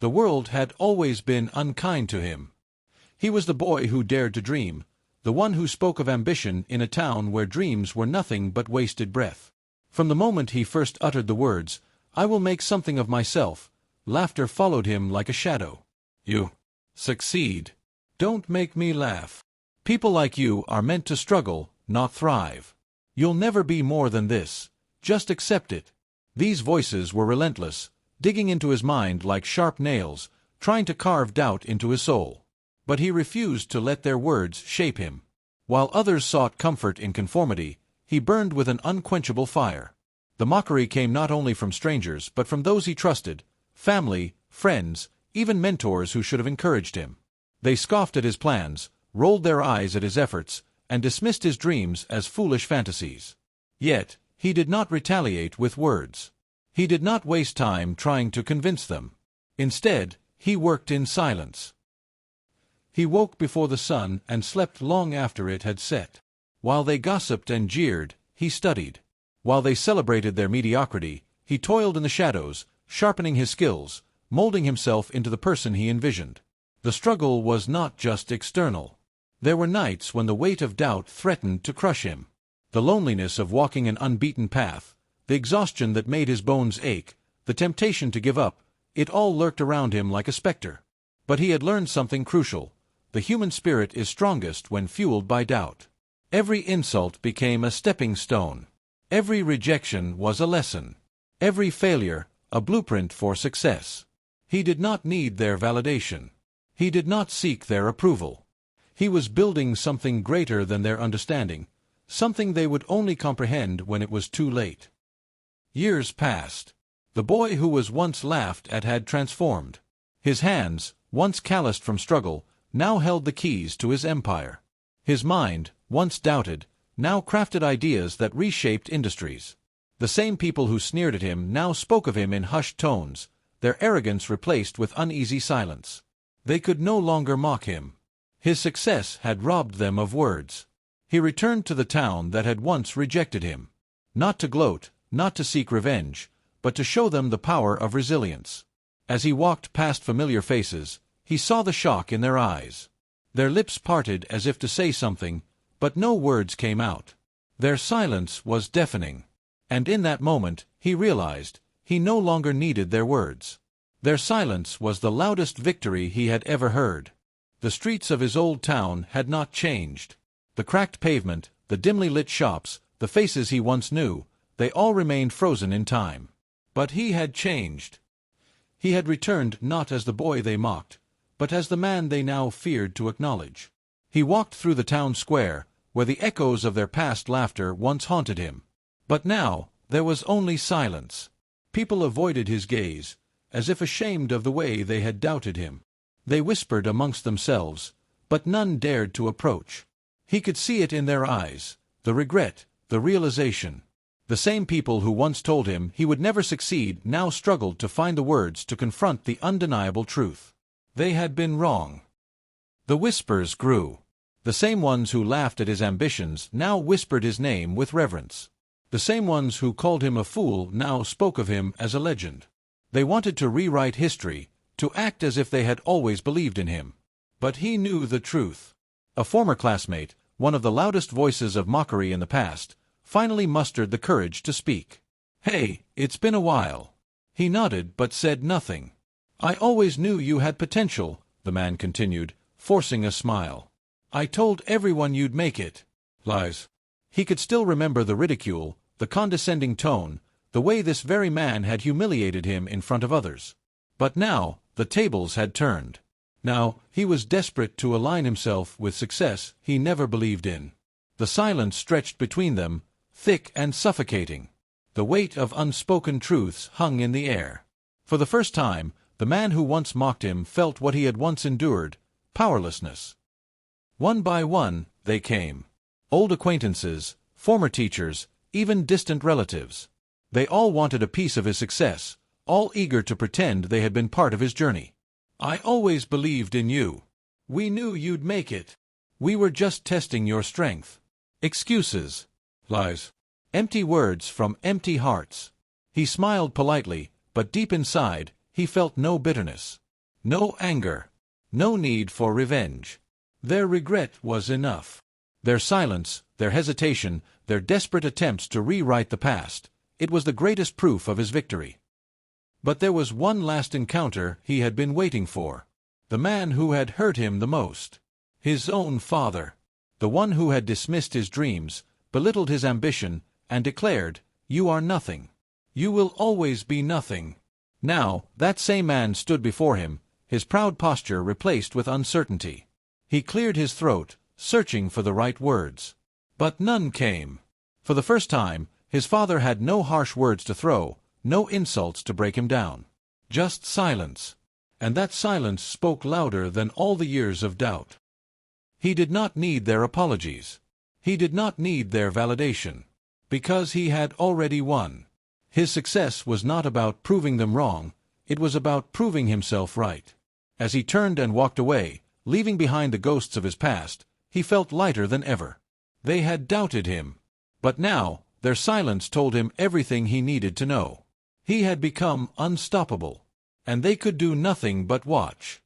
The world had always been unkind to him. He was the boy who dared to dream, the one who spoke of ambition in a town where dreams were nothing but wasted breath. From the moment he first uttered the words, "I will make something of myself," laughter followed him like a shadow. "You succeed. Don't make me laugh. People like you are meant to struggle, not thrive. You'll never be more than this. Just accept it." These voices were relentless, digging into his mind like sharp nails, trying to carve doubt into his soul. But he refused to let their words shape him. While others sought comfort in conformity, he burned with an unquenchable fire. The mockery came not only from strangers but from those he trusted, family, friends, even mentors who should have encouraged him. They scoffed at his plans, rolled their eyes at his efforts, and dismissed his dreams as foolish fantasies. Yet, he did not retaliate with words. He did not waste time trying to convince them. Instead, he worked in silence. He woke before the sun and slept long after it had set. While they gossiped and jeered, he studied. While they celebrated their mediocrity, he toiled in the shadows, sharpening his skills, molding himself into the person he envisioned. The struggle was not just external. There were nights when the weight of doubt threatened to crush him. The loneliness of walking an unbeaten path, the exhaustion that made his bones ache, the temptation to give up, it all lurked around him like a specter. But he had learned something crucial. The human spirit is strongest when fueled by doubt. Every insult became a stepping stone. Every rejection was a lesson. Every failure, a blueprint for success. He did not need their validation. He did not seek their approval. He was building something greater than their understanding, something they would only comprehend when it was too late. Years passed. The boy who was once laughed at had transformed. His hands, once calloused from struggle, now held the keys to his empire. His mind, once doubted, now crafted ideas that reshaped industries. The same people who sneered at him now spoke of him in hushed tones, their arrogance replaced with uneasy silence. They could no longer mock him. His success had robbed them of words. He returned to the town that had once rejected him. Not to gloat, not to seek revenge, but to show them the power of resilience. As he walked past familiar faces, he saw the shock in their eyes. Their lips parted as if to say something, but no words came out. Their silence was deafening. And in that moment, he realized, he no longer needed their words. Their silence was the loudest victory he had ever heard. The streets of his old town had not changed. The cracked pavement, the dimly lit shops, the faces he once knew, they all remained frozen in time. But he had changed. He had returned not as the boy they mocked, but as the man they now feared to acknowledge. He walked through the town square, where the echoes of their past laughter once haunted him. But now, there was only silence. People avoided his gaze, as if ashamed of the way they had doubted him. They whispered amongst themselves, but none dared to approach. He could see it in their eyes, the regret, the realization. The same people who once told him he would never succeed now struggled to find the words to confront the undeniable truth. They had been wrong. The whispers grew. The same ones who laughed at his ambitions now whispered his name with reverence. The same ones who called him a fool now spoke of him as a legend. They wanted to rewrite history, to act as if they had always believed in him. But he knew the truth. A former classmate, one of the loudest voices of mockery in the past, finally mustered the courage to speak. "Hey, it's been a while." He nodded but said nothing. "I always knew you had potential," the man continued, forcing a smile. "I told everyone you'd make it." Lies. He could still remember the ridicule, the condescending tone, the way this very man had humiliated him in front of others. But now, the tables had turned. Now, he was desperate to align himself with success he never believed in. The silence stretched between them, thick and suffocating. The weight of unspoken truths hung in the air. For the first time, the man who once mocked him felt what he had once endured, powerlessness. One by one, they came. Old acquaintances, former teachers, even distant relatives. They all wanted a piece of his success, all eager to pretend they had been part of his journey. "I always believed in you. We knew you'd make it. We were just testing your strength." Excuses. Lies. Empty words from empty hearts. He smiled politely, but deep inside, he felt no bitterness. No anger. No need for revenge. Their regret was enough. Their silence, their hesitation, their desperate attempts to rewrite the past, it was the greatest proof of his victory. But there was one last encounter he had been waiting for. The man who had hurt him the most. His own father. The one who had dismissed his dreams, belittled his ambition, and declared, "You are nothing. You will always be nothing." Now, that same man stood before him, his proud posture replaced with uncertainty. He cleared his throat, searching for the right words. But none came. For the first time, his father had no harsh words to throw, no insults to break him down. Just silence. And that silence spoke louder than all the years of doubt. He did not need their apologies. He did not need their validation. Because he had already won. His success was not about proving them wrong, it was about proving himself right. As he turned and walked away, leaving behind the ghosts of his past, he felt lighter than ever. They had doubted him. But now, their silence told him everything he needed to know. He had become unstoppable. And they could do nothing but watch.